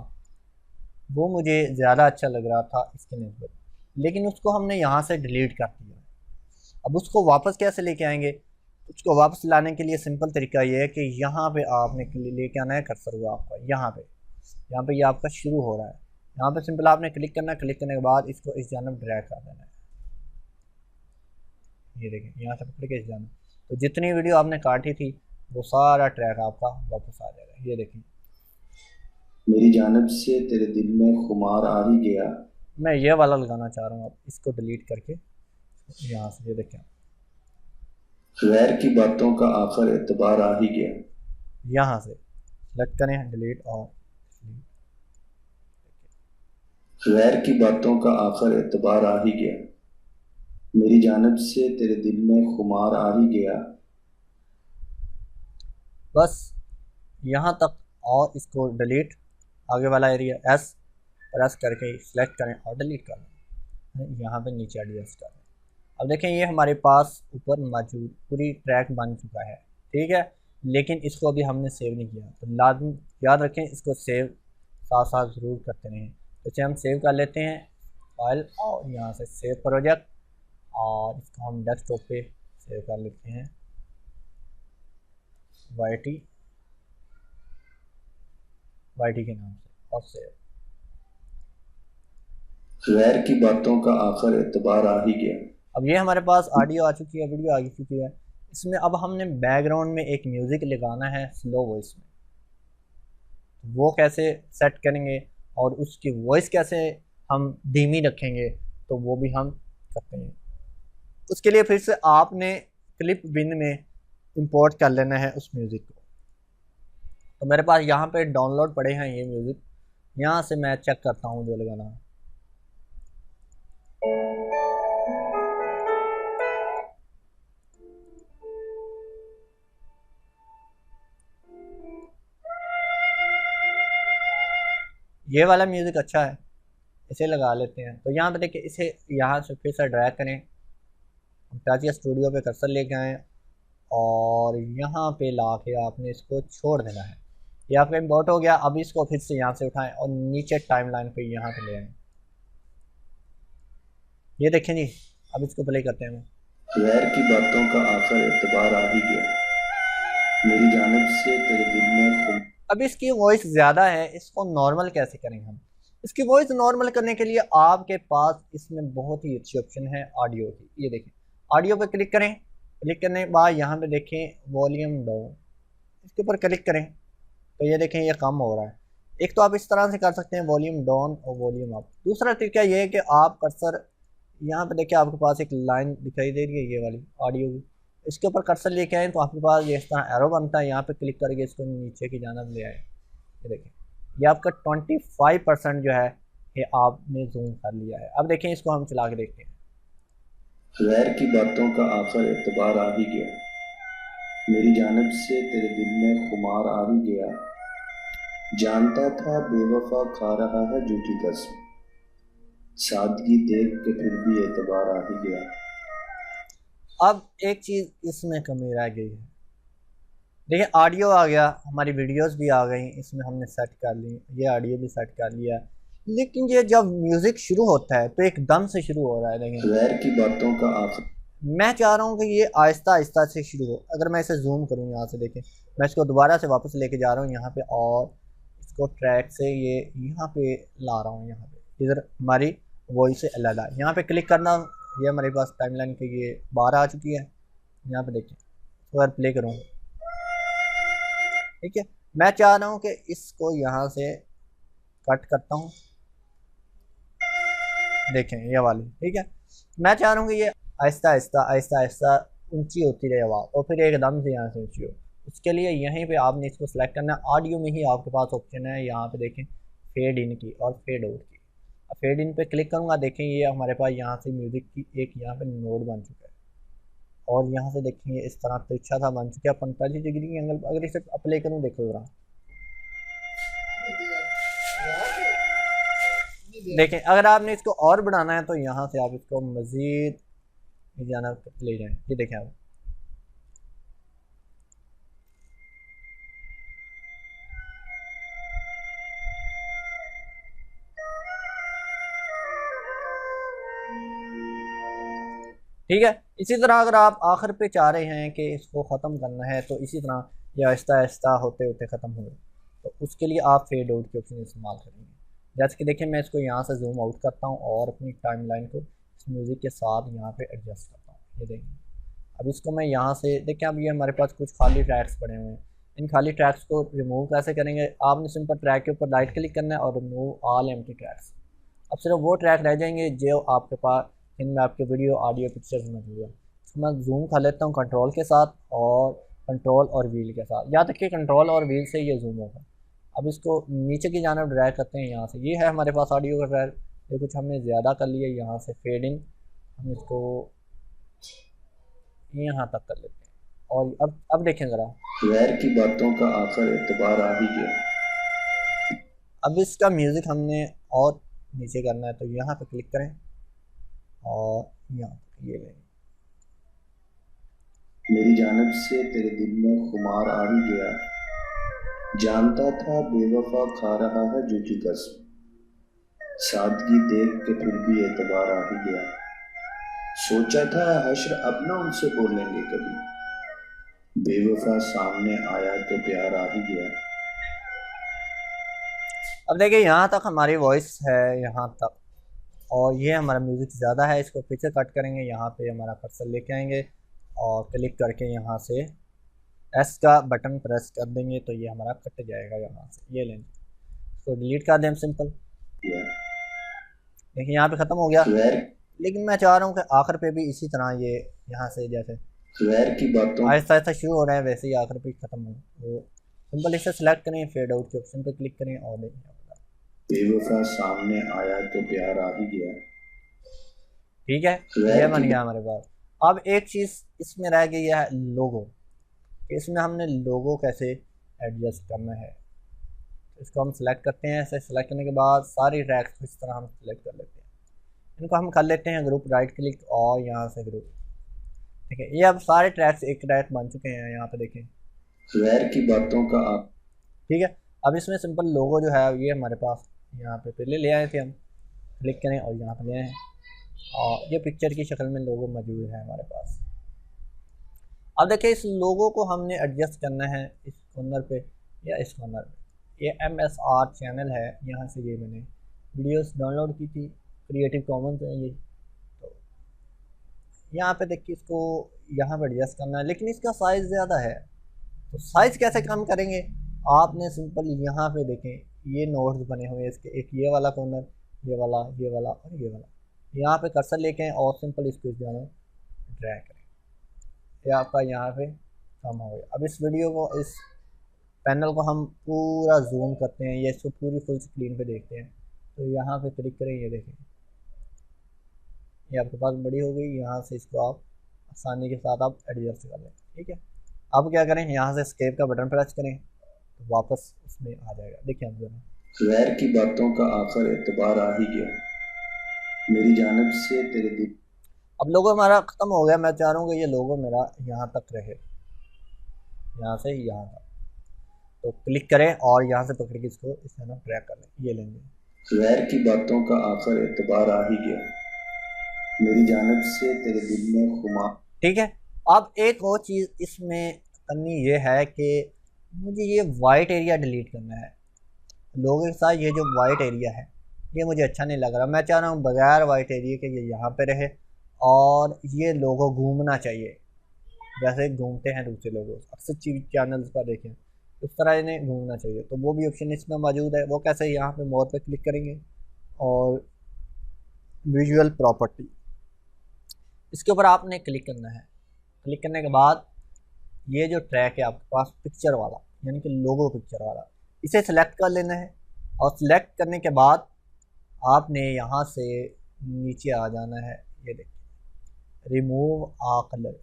वो मुझे ज़्यादा अच्छा लग रहा था इसके निस्बत, लेकिन उसको हमने यहाँ से डिलीट कर दिया। अब उसको वापस कैसे लेके आएंगे? उसको वापस लाने के लिए सिंपल तरीका ये है कि यहाँ पे आपने लेके आना है कर्सर हुआ आपका, यहाँ पे ये आपका शुरू हो रहा है। यहाँ पे सिंपल आपने क्लिक करना है, क्लिक करने के बाद इसको इस जानब ड्रैग कर देना है। ये देखें, यहाँ से पकड़ के इस जानब, तो जितनी वीडियो आपने काटी थी वो सारा ट्रैक आपका वापस आ जाएगा। ये देखें, मेरी जानिब से तेरे दिल में खुमार आ ही गया। मैं ये वाला लगाना चाह रहा हूँ, अब इसको डिलीट करके यहाँ से ये देखें, गैर की बातों का आखिर एतबार आ ही गया। यहाँ से सेलेक्ट करें डिलीट और गैर की बातों का आखिर एतबार आ ही गया। मेरी जानिब से तेरे दिल में खुमार आ ही गया। बस यहाँ तक, और इसको डिलीट, आगे वाला एरिया एस प्रेस करके सिलेक्ट करें और डिलीट कर लें, यहाँ पे नीचे एडजस्ट करें। अब देखें ये हमारे पास ऊपर मौजूद पूरी ट्रैक बन चुका है, ठीक है, लेकिन इसको अभी हमने सेव नहीं किया, तो लाजमी याद रखें इसको सेव साथ साथ ज़रूर करते रहें। तो इसे हम सेव कर लेते हैं फाइल, और यहाँ से सेव प्रोजेक्ट, और इसको हम डेस्कटॉप पे सेव कर लेते हैं वाई टी के नाम से, और सेव। गैर की बातों का आखिर एतबार आ ही गया। अब ये हमारे पास ऑडियो आ चुकी है, वीडियो आ चुकी है। इसमें अब हमने बैकग्राउंड में एक म्यूज़िक लगाना है स्लो वॉइस में, वो कैसे सेट करेंगे और उसकी वॉइस कैसे हम धीमी रखेंगे, तो वो भी हम करते हैं। उसके लिए फिर से आपने क्लिप बिन में इंपोर्ट कर लेना है उस म्यूज़िक को। तो मेरे पास यहाँ पे डाउनलोड पड़े हैं ये म्यूज़िक, यहाँ से मैं चेक करता हूँ जो लगाना है। ये वाला म्यूज़िक अच्छा है, इसे लगा लेते हैं। तो यहाँ पे देखिए, इसे यहाँ से फिर से ड्रैग करें, टाचिया स्टूडियो पे कर्सर लेके आएँ और यहाँ पे ला के आपने इसको छोड़ देना है। ये आपका इम्पोर्ट हो गया। अब इसको फिर से यहाँ से उठाएं और नीचे टाइमलाइन पे यहाँ पे ले आएँ। ये देखें जी, अब इसको प्ले करते हैं। गैर की बातों का आखिर एतबार आ ही गया। मेरी जानिब से तेरे दिल में खुम अब इसकी वॉइस ज़्यादा है, इसको नॉर्मल कैसे करेंगे हम? इसकी वॉइस नॉर्मल करने के लिए आपके पास इसमें बहुत ही अच्छी ऑप्शन है ऑडियो की। ये देखें, ऑडियो पे क्लिक करें, क्लिक करने के बाद यहाँ पे देखें वॉल्यूम डाउन, इसके ऊपर क्लिक करें तो ये देखें ये कम हो रहा है। एक तो आप इस तरह से कर सकते हैं वॉल्यूम डाउन और वॉल्यूम अप। दूसरा तरीका ये है कि आप कर्सर यहाँ पे देखिए, आपके पास एक लाइन दिखाई दे रही है ये वाली ऑडियो की, इसके ऊपर कर्सर लेके आए तो आपके पास ये इस तरह एरो बनता है, यहाँ पे क्लिक करके इसको नीचे की जानब ले आए। ये देखिए, ये आपका 25% जो है ये आपने जूम कर लिया है। अब देखें इसको हम चला के देखते हैं। गैर की बातों का आखिर एतबार आ ही गया। मेरी जानिब से तेरे दिल में खुमार आ ही गया। जानता था बेवफा खा रहा है झूठी कसम, सादगी देख के फिर भी एतबार आ ही गया। अब एक चीज़ इसमें कमी रह गई है, देखिए ऑडियो आ गया, हमारी वीडियोस भी आ गई, इसमें हमने सेट कर ली, ये ऑडियो भी सेट कर लिया, लेकिन ये जब म्यूज़िक शुरू होता है तो एकदम से शुरू हो रहा है। देखिए गैर की बातों का आखिर, मैं चाह रहा हूँ कि ये आहिस्ता आहिस्ता से शुरू हो। अगर मैं इसे जूम करूँ यहाँ से, देखें मैं इसको दोबारा से वापस लेके जा रहा हूँ यहाँ पे, और इसको ट्रैक से ये यहाँ पे ला रहा हूँ, यहाँ पे इधर हमारी वॉइस से अलग है। यहाँ पे क्लिक करना, ये हमारे पास टाइमलाइन की ये बार आ चुकी है। यहाँ पे देखिए, अगर प्ले करूँ, ठीक है, मैं चाह रहा हूँ कि इसको यहाँ से कट करता हूँ, देखें ये वाली, ठीक है, मैं चाह रहा हूँ कि ये आहिस्ता आहिस्ता आहिस्ता आहिस्ता ऊंची होती रहे आवाज़ और फिर एकदम से यहाँ से ऊंची हो। उसके लिए यहीं पे आपने इसको सेलेक्ट करना है। ऑडियो में ही आपके पास ऑप्शन है, यहाँ पे देखें फेड इन की और फेड आउट की। अब फेड इन पे क्लिक करूँगा, देखें ये हमारे पास यहाँ से म्यूज़िक की एक यहाँ पे नोड बन चुका है, और यहाँ से देखेंगे इस तरह तिरछा सा बन चुका है 45 डिग्री की एंगल। अगर इसे अप्लाई करूँ, देखो ज़रा, देखें अगर आपने इसको और बढ़ाना है तो यहाँ से आप इसको मज़ीद जाना ले जाएं। ये देखें आप, ठीक है। इसी तरह अगर आप आखिर पे चाह रहे हैं कि इसको ख़त्म करना है तो इसी तरह ये आहिस्ता आहिस्ता होते होते ख़त्म हो, तो उसके लिए आप फेड आउट के ऑप्शन इस्तेमाल करेंगे। जैसे कि देखिए मैं इसको यहाँ से जूम आउट करता हूँ और अपनी टाइमलाइन को इस म्यूज़िक के साथ यहाँ पे एडजस्ट करता हूँ। ये देखिए, अब इसको मैं यहाँ से देखें, अब ये हमारे पास कुछ खाली ट्रैक्स पड़े हुए हैं, इन खाली ट्रैक्स को रिमूव कैसे करेंगे, आपने सिंपल ट्रैक के ऊपर राइट क्लिक करना है और रिमूव ऑल एम्प्टी ट्रैक्स। अब सिर्फ वो ट्रैक रह जाएंगे जो आपके पास इनमें आपके वीडियो ऑडियो पिक्चर्स मौजूद है। तो मैं जूम कर लेता हूँ कंट्रोल के साथ और कंट्रोल और व्हील के साथ, याद रखिए कंट्रोल और व्हील से ये जूम होगा। अब इसको नीचे की जानब ड्रैग करते हैं यहाँ से, ये है हमारे पास ऑडियो का ट्रैक, ये कुछ हमने ज़्यादा कर लिया, यहाँ से फेड इन हम इसको यहाँ तक कर लेते हैं। और अब देखें ज़रा, गैर की बातों का आखिर एतबार आ ही गया। अब इसका म्यूज़िक हमने और नीचे करना है, तो यहाँ पे क्लिक करें और यहाँ ये लेंगे। मेरी जानब से तेरे दिल में खुमार आ ही गया, जानता था बेवफा खा रहा है झूठी कसम, सादगी देख के फिर भी एतबार आ ही गया। सोचा था हश्र अब ना उनसे बोलेंगे कभी, बेवफा सामने आया तो प्यार आ ही गया। अब देखिए यहाँ तक हमारी वॉइस है, यहाँ तक, और ये हमारा म्यूज़िक ज़्यादा है, इसको पीछे कट करेंगे, यहाँ पे हमारा कर्सर लेके आएंगे और क्लिक करके यहाँ से एस का बटन प्रेस कर देंगे तो ये हमारा कट जाएगा यहाँ से, ये लेंगे, इसको डिलीट कर दें हम सिंपल। देखिए यहाँ पे ख़त्म हो गया, लेकिन मैं चाह रहा हूँ कि आखिर पे भी इसी तरह ये यहाँ से जैसे की बातों आहिस्ता आहिस्ता शुरू हो रहा है वैसे ही आखिर पे ख़त्म हो। वो सिंपल इसे सेलेक्ट करें, फेड आउट के ऑप्शन पे क्लिक करें और देखिए बेवफा सामने आया तो प्यार आ ही गया। ठीक है, ये बन गया हमारे पास। अब एक चीज़ इसमें रह गई है लोगो, इसमें हमने लोगो कैसे एडजस्ट करना है। इसको हम सेलेक्ट करते हैं, ऐसे सेलेक्ट करने के बाद सारी ट्रैक्स को इस तरह हम सेलेक्ट कर लेते हैं, इनको हम कर लेते हैं ग्रुप, राइट क्लिक और यहाँ से ग्रुप। ठीक है, ये अब सारे ट्रैक्स एक ट्रैक बन चुके हैं, यहाँ पे देखें गैर की बातों का ठीक है। अब इसमें सिंपल लोगो जो है ये हमारे पास यहाँ पे पहले ले आए थे हम, क्लिक करें और यहाँ पे ले आए और ये पिक्चर की शक्ल में लोगो मौजूद है हमारे पास। अब देखिए इस लोगो को हमने एडजस्ट करना है इस कॉर्नर पे या इस कॉर्नर पे। ये MSR चैनल है, यहाँ से ये मैंने वीडियोस डाउनलोड की थी, क्रिएटिव कॉमन्स है ये, तो यहाँ पे देखिए इसको यहाँ पे एडजस्ट करना है, लेकिन इसका साइज़ ज़्यादा है, तो साइज़ कैसे कम करेंगे। आपने सिंपल यहाँ पे देखें ये नोट्स बने हुए हैं इसके, एक ये वाला कॉर्नर, ये वाला और ये वाला, यहाँ पे कर्सर लेके आए और सिंपल इसको इस जगह ड्रैग करें, ये आपका यहाँ पे कम हो गया। अब इस वीडियो को, इस पैनल को हम पूरा जूम करते हैं, ये इसको पूरी फुल स्क्रीन पे देखते हैं, तो यहाँ पे क्लिक करें, ये देखें ये आपके पास बड़ी हो गई, यहाँ से इसको आप आसानी के साथ आप एडजस्ट कर लें। ठीक है, अब क्या करें, यहाँ से एस्केप का बटन प्रेस करें तो वापस उसमें आ जाएगा। देखिए हम दोनों गैर की बातों का आखिर एतबार आ ही गया, मेरी जानब से तेरे दिल। अब लोगो हमारा ख़त्म हो गया, मैं चाह रहा हूँ कि ये लोगो मेरा यहाँ तक रहे, यहाँ से यहाँ तक, तो क्लिक करें और यहाँ से पकड़ के इसको इस तरह ड्रैग कर लें, ये लेंगे। गैर की बातों का आखिर एतबार आ ही गया, मेरी जानब से तेरे दिल में खुमा। ठीक है, अब एक और चीज़ इसमें करनी ये है कि मुझे ये वाइट एरिया डिलीट करना है, लोगों के साथ ये जो वाइट एरिया है ये मुझे अच्छा नहीं लग रहा, मैं चाह रहा हूँ बगैर वाइट एरिया के ये यहाँ पे रहे और ये लोगो घूमना चाहिए जैसे घूमते हैं दूसरे लोगों, अक्सर चैनल्स पर देखें उस तरह इन्हें घूमना चाहिए, तो वो भी ऑप्शन इसमें मौजूद है। वो कैसे, यहाँ पे मोर पे क्लिक करेंगे और विजुअल प्रॉपर्टी, इसके ऊपर आपने क्लिक करना है। क्लिक करने के बाद ये जो ट्रैक है आपके पास पिक्चर वाला, यानी कि लोगो पिक्चर वाला, इसे सिलेक्ट कर लेना है और सिलेक्ट करने के बाद आपने यहाँ से नीचे आ जाना है, ये देखिए रिमूव आ कलर,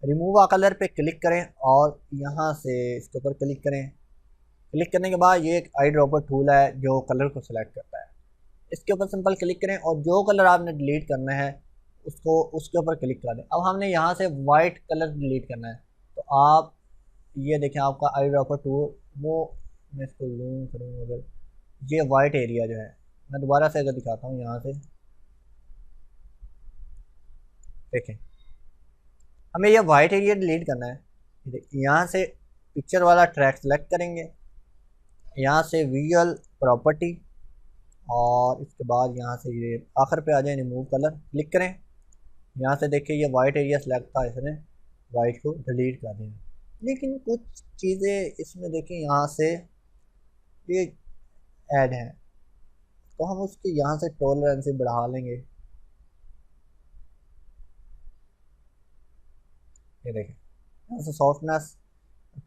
रिमूव आ कलर पे क्लिक करें और यहाँ से इसके ऊपर क्लिक करें। क्लिक करने के बाद ये एक आई ड्रॉपर टूल है जो कलर को सिलेक्ट करता है, इसके ऊपर सिंपल क्लिक करें और जो कलर आपने डिलीट करना है उसको उसके ऊपर क्लिक कर दें। अब हमने यहाँ से वाइट कलर डिलीट करना है, तो आप ये देखें आपका आई ड्रॉपर टूल, वो मैं इसको जूम करूँ, अगर ये वाइट एरिया जो है, मैं दोबारा से अगर दिखाता हूँ यहाँ से देखें, हमें ये वाइट एरिया डिलीट करना है। यहाँ से पिक्चर वाला ट्रैक सेलेक्ट करेंगे, यहाँ से विजुअल प्रॉपर्टी और इसके बाद यहाँ से ये आखिर पे आ जाए रिमूव कलर, क्लिक करें। यहाँ से देखिए ये वाइट एरिया सेलेक्ट था, इसने वाइट को डिलीट कर दें। लेकिन कुछ चीज़ें इसमें देखें यहाँ से ये ऐड हैं, तो हम उसकी यहाँ से टॉलरेंस बढ़ा लेंगे। ये देखें यहाँ से सॉफ्टनेस,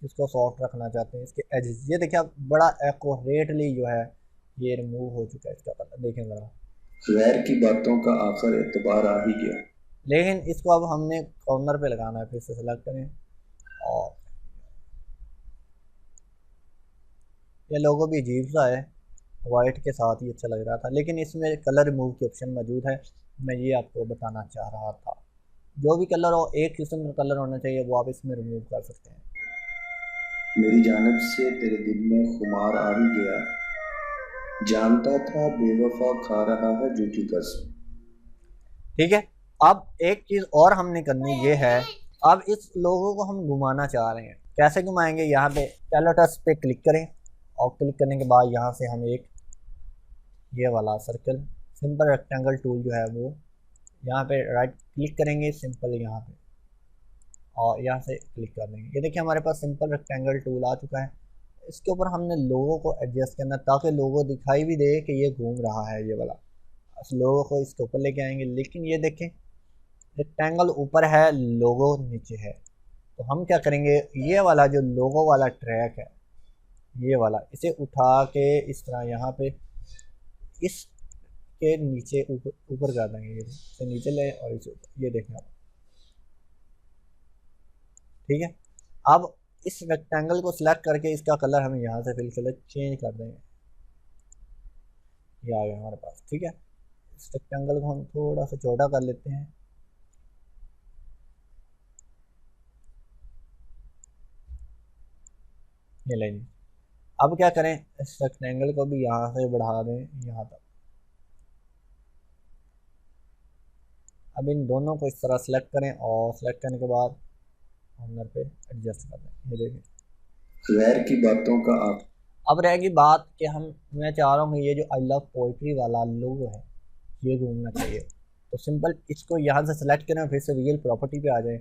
इसको सॉफ्ट रखना चाहते हैं, इसके एजेस ये देखिए आप बड़ा एक्यूरेटली जो है ये रिमूव हो चुका है इसका कलर, देखें ज़रा। गैर की बातों का आखिर एतबार आ ही गया। लेकिन इसको अब हमने कॉर्नर पे लगाना है, फिर से सेलेक्ट करें और ये लोगो भी अजीब सा है, वाइट के साथ ही अच्छा लग रहा था, लेकिन इसमें कलर रिमूव की ऑप्शन मौजूद है। मैं ये आपको बताना चाह रहा था, जो भी कलर हो, एक किस्म का कलर होना चाहिए, वो आप इसमें रिमूव कर सकते हैं। मेरी जानब से तेरे दिल में खुमार आ ही गया, जानता था बेवफा खा रहा है झूठी कसम। ठीक है, अब एक चीज़ और हमने करनी ये है, अब इस लोगों को हम घुमाना चाह रहे हैं। कैसे घुमाएंगे? यहाँ पे पैलेटस पे क्लिक करें और क्लिक करने के बाद यहाँ से हम एक ये वाला सर्कल सिंपल रेक्टेंगल टूल जो है वो यहाँ पे राइट क्लिक करेंगे सिंपल यहाँ पे, और यहाँ से क्लिक कर देंगे। ये देखिए हमारे पास सिंपल रेक्टेंगल टूल आ चुका है। इसके ऊपर हमने लोगों को एडजस्ट करना ताकि लोगो दिखाई भी दे कि ये घूम रहा है ये वाला। इस लोगो को इसके ऊपर लेके आएंगे, लेकिन ये देखें रेक्टेंगल ऊपर है, लोगो नीचे है। तो हम क्या करेंगे, ये वाला जो लोगो वाला ट्रैक है ये वाला, इसे उठा के इस तरह यहाँ पे इस के नीचे ऊपर ऊपर कर देंगे। ये इसे नीचे ले और इसे ऊपर, ये देखें आप। ठीक है, अब इस रेक्टेंगल को सिलेक्ट करके इसका कलर हम यहाँ से फिल कलर चेंज कर देंगे। ये आ गया हमारे पास। ठीक है, इस रेक्टेंगल को हम थोड़ा सा छोटा कर लेते हैं। ये लेंगे, अब क्या करें, इस रेक्टेंगल को भी यहाँ से बढ़ा दें यहाँ तक। अब इन दोनों को इस तरह सेलेक्ट करें और सेलेक्ट करने के बाद कॉर्नर पे एडजस्ट कर दें। ये देखिए गैर की बातों का अब रहेगी बात कि मैं चाह रहा हूँ कि ये जो आई लव पोइट्री वाला लोगो है ये घूमना चाहिए। तो सिंपल इसको यहाँ से सेलेक्ट करें, फिर से विजुअल प्रॉपर्टी पे आ जाए।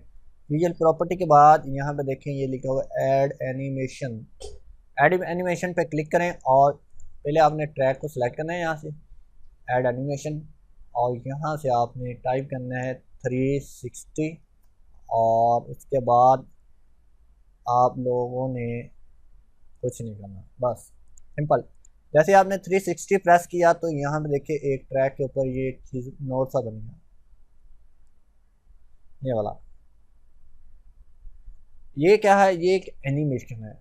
विजुअल प्रॉपर्टी के बाद यहाँ पे देखें ये लिखा हुआ ऐड एनिमेशन। ऐड एनिमेशन पे क्लिक करें और पहले आपने ट्रैक को सिलेक्ट करना है यहाँ से ऐड एनिमेशन, और यहाँ से आपने टाइप करना है 360, और उसके बाद आप लोगों ने कुछ नहीं करना, बस सिंपल जैसे आपने 360 प्रेस किया तो यहाँ पे देखिए एक ट्रैक के ऊपर ये चीज़ नोट सा बन गया, ये वाला। ये क्या है, ये एक एनिमेशन है।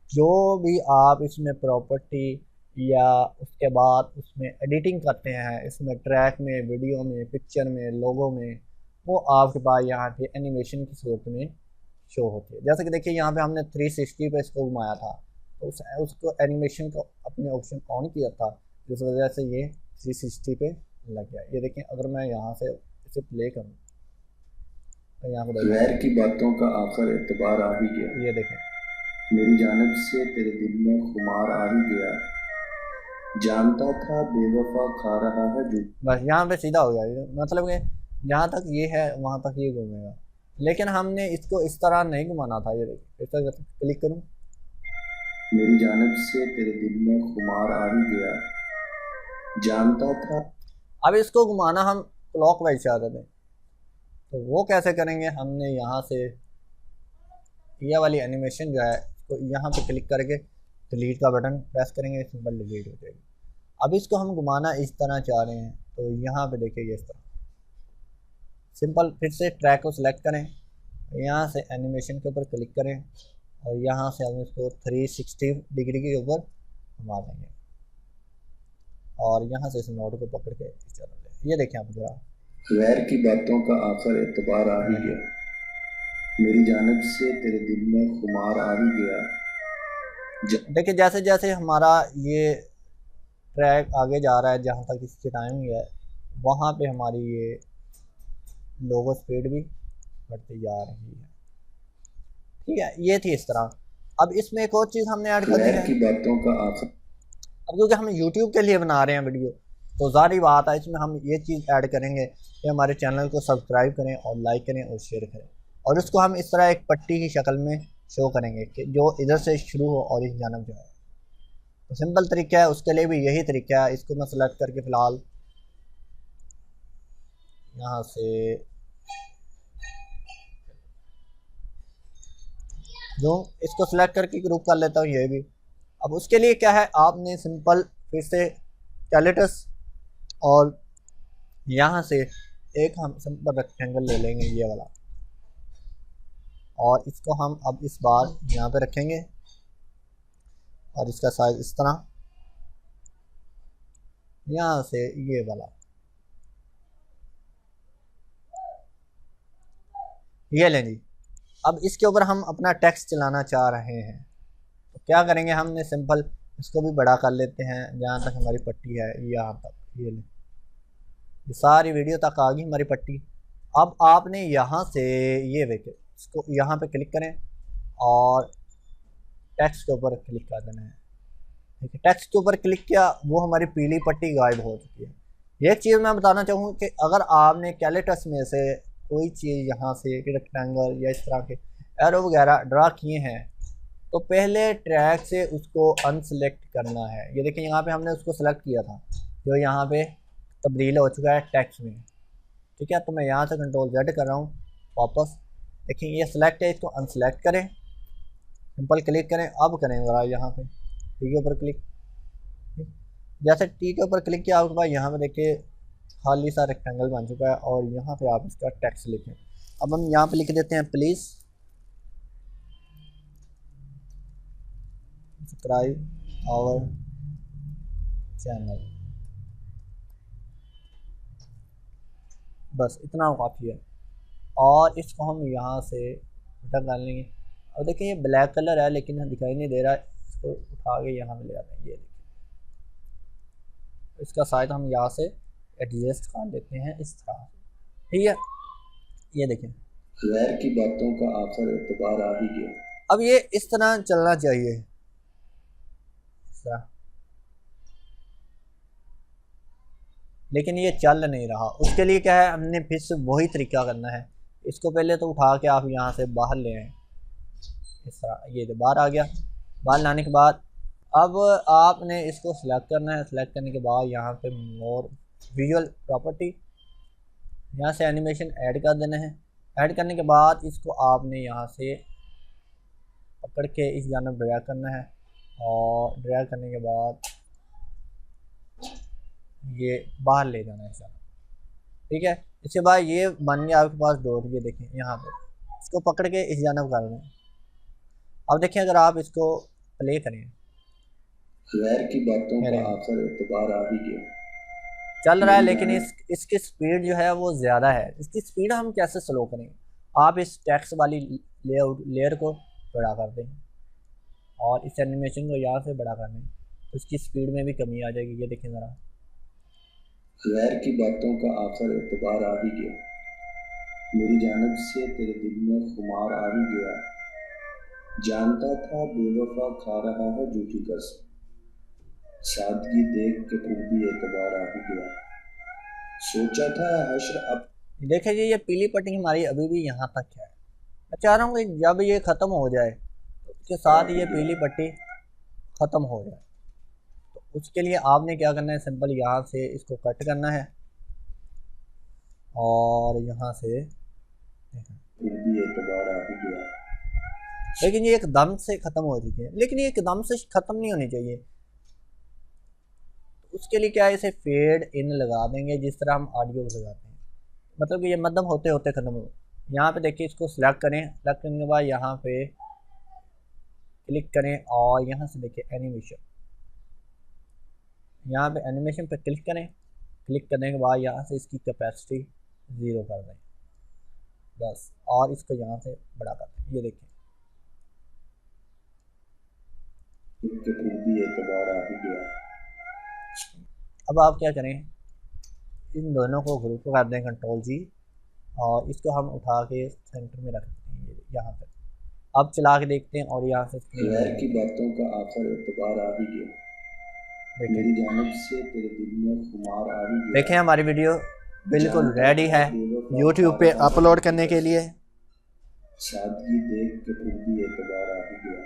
जो भी आप इसमें प्रॉपर्टी या उसके बाद उसमें एडिटिंग करते हैं, इसमें ट्रैक में, वीडियो में, पिक्चर में, लोगो में, वो आपके पास यहाँ पे एनिमेशन की सूरत में शो होती है। जैसे कि देखिए यहाँ पे हमने 360 पे इसको घुमाया था, तो उसको एनिमेशन को अपने ऑप्शन ऑन किया था, जिस वजह से ये 360 पे लग गया। ये देखें अगर मैं यहाँ से इसे प्ले करूँ तो यहाँ पर गैर की बातों का आखिर एतबार आ ही गया। ये देखें मेरी जानब से तेरे दिल में खुमार आ ही गया, जानता था बेवफा खा रहा है जो। बस यहाँ पे सीधा हो गया, मतलब कि जहाँ तक ये है वहाँ तक ये घूमेगा, लेकिन हमने इसको इस तरह नहीं घुमाना था। ये देखिए इस तरह क्लिक करूँ, मेरी जानब से तेरे दिल में खुमार आ ही गया, जानता था। अब इसको घुमाना हम क्लॉकवाइज चाहते थे, तो वो कैसे करेंगे, हमने यहाँ से ये वाली एनिमेशन जो है तो यहाँ पे क्लिक करके डिलीट का बटन प्रेस करेंगे, सिंपल डिलीट हो जाएगी। अब इसको हम घुमाना इस तरह चाह रहे हैं, तो यहाँ पे देखिए इस तरह सिंपल फिर से ट्रैक को सिलेक्ट करें, यहाँ से एनिमेशन के ऊपर क्लिक करें और यहाँ से हम इसको 360 डिग्री के ऊपर घुमा देंगे और यहाँ से इस नोट को पकड़ के चल लें। ये देखें आप जरा, गैर की बातों का आखिर एतबार आ ही गया, मेरी जानब से तेरे दिल में खुमार आ ही गया। देखिए जैसे जैसे हमारा ये ट्रैक आगे जा रहा है, जहाँ तक इसकी टाइमिंग है वहाँ पे हमारी ये लोगो स्पीड भी बढ़ती जा रही है। ठीक है, ये थी इस तरह। अब इसमें एक और चीज़ हमने ऐड कर दी है की बातों का आखिर, अब क्योंकि हम YouTube के लिए बना रहे हैं वीडियो, तो जारी बात है इसमें हम ये चीज़ ऐड करेंगे कि हमारे चैनल को सब्सक्राइब करें और लाइक करें और शेयर करें, और उसको हम इस तरह एक पट्टी की शक्ल में शो करेंगे कि जो इधर से शुरू हो और इस जानब जाए। तो सिंपल तरीका है, उसके लिए भी यही तरीका है। इसको मैं सेलेक्ट करके फ़िलहाल यहाँ से जो इसको सेलेक्ट करके ग्रुप कर लेता हूँ ये भी। अब उसके लिए क्या है, आपने सिंपल फिर से कैलेटस और यहाँ से एक हम सिंपल रेक्टेंगल ले लेंगे ये वाला, और इसको हम अब इस बार यहाँ पे रखेंगे और इसका साइज इस तरह, यहाँ से ये वाला ये लें जी। अब इसके ऊपर हम अपना टेक्स्ट चलाना चाह रहे हैं, तो क्या करेंगे, हमने सिंपल इसको भी बड़ा कर लेते हैं जहाँ तक हमारी पट्टी है, यहाँ तक ये लें, ये सारी वीडियो तक आ गई हमारी पट्टी। अब आपने यहाँ से ये देखें, इसको यहाँ पे क्लिक करें और टेक्स्ट के ऊपर क्लिक कर देना है। ठीक है, टेक्स्ट के ऊपर क्लिक किया, वो हमारी पीली पट्टी गायब हो चुकी है। एक चीज़ मैं बताना चाहूँ कि अगर आपने कैलेटस में से कोई चीज़ यहाँ से रेक्टेंगल या इस तरह के एरो वगैरह ड्रा किए हैं, तो पहले ट्रैक से उसको अनसेलेक्ट करना है। ये देखिए यहाँ पे हमने उसको सेलेक्ट किया था, जो यहाँ पे तब्दील हो चुका है टेक्स्ट में। ठीक है, तो मैं यहाँ से कंट्रोल Z कर रहा हूँ वापस। देखिए ये सिलेक्ट है, इसको अनसेलेक्ट करें, सिंपल क्लिक करें। अब करें ज़रा यहाँ पे टी के ऊपर क्लिक, जैसे टी के ऊपर क्लिक किया आपके पास यहाँ पे देखिए खाली सा रेक्टेंगल बन चुका है, और यहाँ पे आप इसका टेक्स्ट लिखें। अब हम यहाँ पे लिख देते हैं प्लीज़ सब्सक्राइब आवर चैनल, बस इतना काफ़ी है। और इसको हम यहाँ से उठा डाल लेंगे। अब देखिए ये ब्लैक कलर है लेकिन दिखाई नहीं दे रहा है, इसको उठा के यहाँ पे ले आते हैं। ये देखिए इसका साइज हम यहाँ से एडजस्ट कर देते हैं इस तरह, ठीक है। ये देखें गैर की बातों का आखिर एतबार आ ही गया। अब ये इस तरह चलना चाहिए, इस तरह, लेकिन ये चल नहीं रहा। उसके लिए क्या है, हमने फिर से वही तरीका करना है। इसको पहले तो उठा के आप यहाँ से बाहर ले आए, इस तरह, ये तो बाहर आ गया। बाहर लाने के बाद अब आपने इसको सिलेक्ट करना है। सिलेक्ट करने के बाद यहाँ पे मोर विजुअल प्रॉपर्टी, यहाँ से एनिमेशन ऐड कर देना है। ऐड करने के बाद इसको आपने यहाँ से पकड़ के इस जानब ड्रैग करना है, और ड्रैग करने के बाद ये बाहर ले जाना है सारा, ठीक है। इसके बाद ये बन गया आपके पास डॉट। ये देखें यहाँ पे इसको पकड़ के इस जानब कर दें। अब देखें अगर आप इसको प्ले करें, गैर की बातों का आखिर एतबार आ ही गया, चल रहा है, लेकिन इसकी स्पीड जो है वो ज़्यादा है। इसकी स्पीड हम कैसे स्लो करें, आप इस टेक्स्ट वाली लेयर को बड़ा कर दें और इस एनिमेशन को यहाँ से बड़ा कर दें, तो इसकी स्पीड में भी कमी आ जाएगी। ये देखें ज़रा, गैर की बातों का आखिर एतबार आ ही गया, मेरी जानब से तेरे दिल में खुमार आ ही गया, जानता था बेवफा खा रहा है झूठी कसम, सादगी देख के फिर भी एतबार आ ही गया, सोचा था हश्र अब। देखिए जी ये पीली पट्टी हमारी अभी भी यहाँ तक है। मैं चाह रहा हूँ कि जब ये ख़त्म हो जाए तो उसके साथ ये पीली पट्टी ख़त्म हो जाए। तो उसके लिए आपने क्या करना है, सिंपल यहाँ से इसको कट करना है और यहाँ से फिर भी एतबार आ ही गया। लेकिन ये एकदम से ख़त्म हो चुकी है, लेकिन ये एकदम से ख़त्म नहीं होनी चाहिए। तो उसके लिए क्या है, इसे फेड इन लगा देंगे जिस तरह हम ऑडियो को लगाते हैं, मतलब कि ये मध्यम होते होते ख़त्म हो। यहाँ पे देखिए इसको सिलेक्ट करें, सिलेक्ट करने के बाद यहाँ पे क्लिक करें और यहाँ से देखिए एनिमेशन, यहाँ पे एनिमेशन पे क्लिक करें। क्लिक करने के बाद यहाँ से इसकी कैपेसिटी 0 कर दें बस, और इसको यहाँ से बड़ा कर दें। ये देखिए फिर भी एतबार आ ही गया। अब आप क्या करें, इन दोनों को ग्रुप कर दें Ctrl+G, और इसको हम उठा के सेंटर में रख देते हैं यहाँ पे। अब चला के देखते हैं और यहाँ से गैर की बातों का आखिर एतबार आ ही गया, मेरी जानब से तेरे दिल में खुमार आ ही गया। देखें हमारी वीडियो बिल्कुल रेडी है YouTube पे अपलोड करने के लिए। सादगी देख के फिर भी एतबार आ ही गया।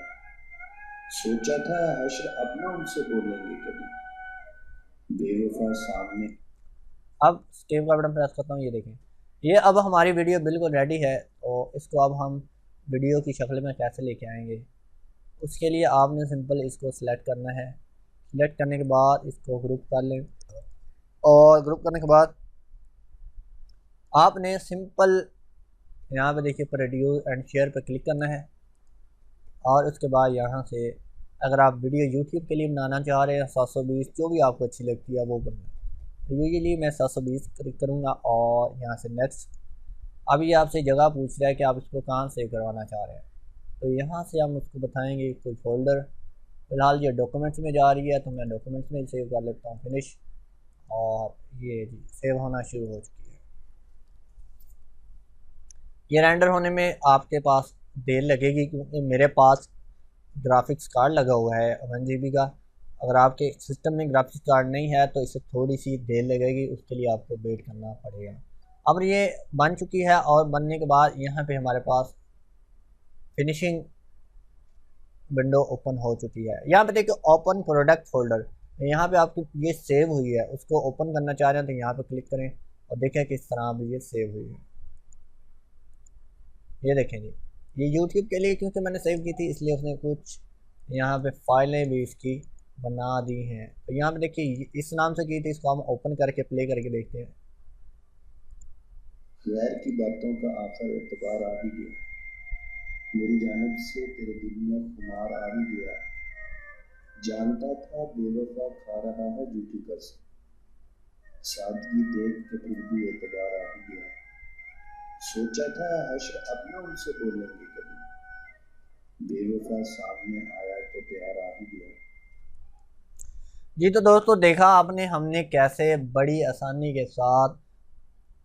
सोचा था हश्र अपना उनसे बोलेंगे कभी, बेवफा सामने। अब सेव का बटन प्रेस करता हूँ, ये देखें, ये अब हमारी वीडियो बिल्कुल रेडी है। तो इसको अब हम वीडियो की शक्ल में कैसे लेके आएंगे, उसके लिए आपने सिंपल इसको सिलेक्ट करना है। सिलेक्ट करने के बाद इसको ग्रुप कर लें, और ग्रुप करने के बाद आपने सिंपल यहाँ पे देखिए प्रोड्यूस एंड शेयर पर क्लिक करना है। और उसके बाद यहाँ से अगर आप वीडियो यूट्यूब के लिए बनाना चाह रहे हैं 720 जो भी आपको अच्छी लगती है वो बनना, तो यूजली मैं 720 क्लिक करूँगा और यहाँ से नेक्स्ट। अभी आपसे जगह पूछ रहा है कि आप इसको कहाँ सेव करवाना चाह रहे हैं, तो यहाँ से हम उसको बताएंगे कोई फोल्डर। फिलहाल ये डॉक्यूमेंट्स में जा रही है तो मैं डॉक्यूमेंट्स में सेव कर लेता हूँ, फिनिश। और ये जी सेव होना शुरू हो चुकी है। ये रेंडर होने में आपके पास देर लगेगी क्योंकि मेरे पास ग्राफिक्स कार्ड लगा हुआ है 1 GB का। अगर आपके सिस्टम में ग्राफिक्स कार्ड नहीं है तो इससे थोड़ी सी देर लगेगी, उसके लिए आपको वेट करना पड़ेगा। अब ये बन चुकी है और बनने के बाद यहाँ पे हमारे पास फिनिशिंग विंडो ओपन हो चुकी है। यहाँ पे देखिए ओपन प्रोडक्ट फोल्डर, यहाँ पे आपकी ये सेव हुई है, उसको ओपन करना चाह रहे हैं तो यहाँ पे क्लिक करें और देखें किस तरह अभी ये सेव हुई है। ये देखें जी, ये यूट्यूब के लिए क्योंकि मैंने सेव की थी इसलिए उसने कुछ यहाँ पे फाइलें भी इसकी बना दी हैं। तो यहाँ पे देखिए इस नाम से की थी, इसको हम ओपन करके प्ले करके देखते हैं। गैर की बातों का आखिर एतबार आ ही गया, मेरी जानिब से तेरे दिल में खुमार आ ही गया। जानता था बेवफा खा रहा है झूठी कसम, सादगी देख के फिर भी एतबार आ ही गया। सोचा था हश्र अपना उनसे बोलेंगे कभी, बेवफा सामने आया तो प्यार आ ही गया। जी तो दोस्तों देखा आपने हमने कैसे बड़ी आसानी के साथ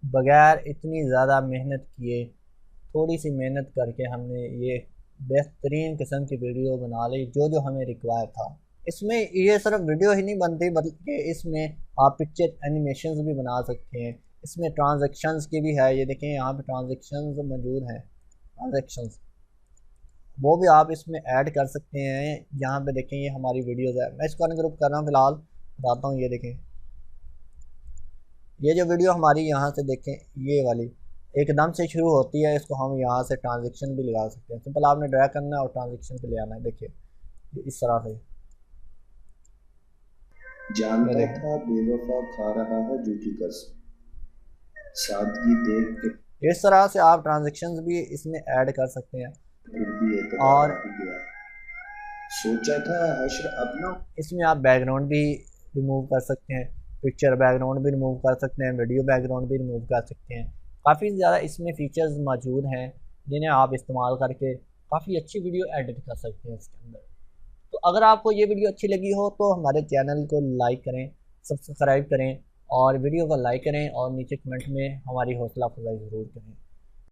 बगैर इतनी ज़्यादा मेहनत किए, थोड़ी सी मेहनत करके हमने ये बेहतरीन किस्म की वीडियो बना ली जो हमें रिक्वायर था। इसमें ये सिर्फ वीडियो ही नहीं बनती बल्कि इसमें आप पिक्चर एनिमेशंस भी बना सकते हैं। इसमें ट्रांजैक्शंस की भी है, ये देखें यहाँ पे ट्रांजैक्शंस मौजूद हैं, ट्रांजैक्शंस वो भी आप इसमें ऐड कर सकते हैं। यहाँ पे देखें ये हमारी वीडियोस है, मैं इसको अनग्रुप कर रहा हूँ फिलहाल, बताता हूँ। ये देखें ये जो वीडियो हमारी यहाँ से देखें ये वाली एकदम से शुरू होती है, इसको हम यहाँ से ट्रांजैक्शन भी लगा सकते हैं। सिंपल आपने ड्रैग करना है और ट्रांजैक्शन पे ले आना है। देखिए इस तरह से जानता था बेवफा खा रहा है झूठी कसम, सादगी देख के इस तरह से आप ट्रांजैक्शंस भी इसमें ऐड कर सकते हैं। फिर भी एतबार आ ही गया। सोचा था हश्र अपना, इसमें आप बैकग्राउंड भी रिमूव कर सकते हैं, पिक्चर बैकग्राउंड भी रिमूव कर सकते हैं, वीडियो बैकग्राउंड भी रिमूव कर सकते हैं। काफ़ी ज़्यादा इसमें फ़ीचर्स मौजूद हैं जिन्हें आप इस्तेमाल करके काफ़ी अच्छी वीडियो एडिट कर सकते हैं इसके अंदर। तो अगर आपको ये वीडियो अच्छी लगी हो तो हमारे चैनल को लाइक करें, सब्सक्राइब करें और वीडियो को लाइक करें और नीचे कमेंट में हमारी हौसला अफजाई ज़रूर करें।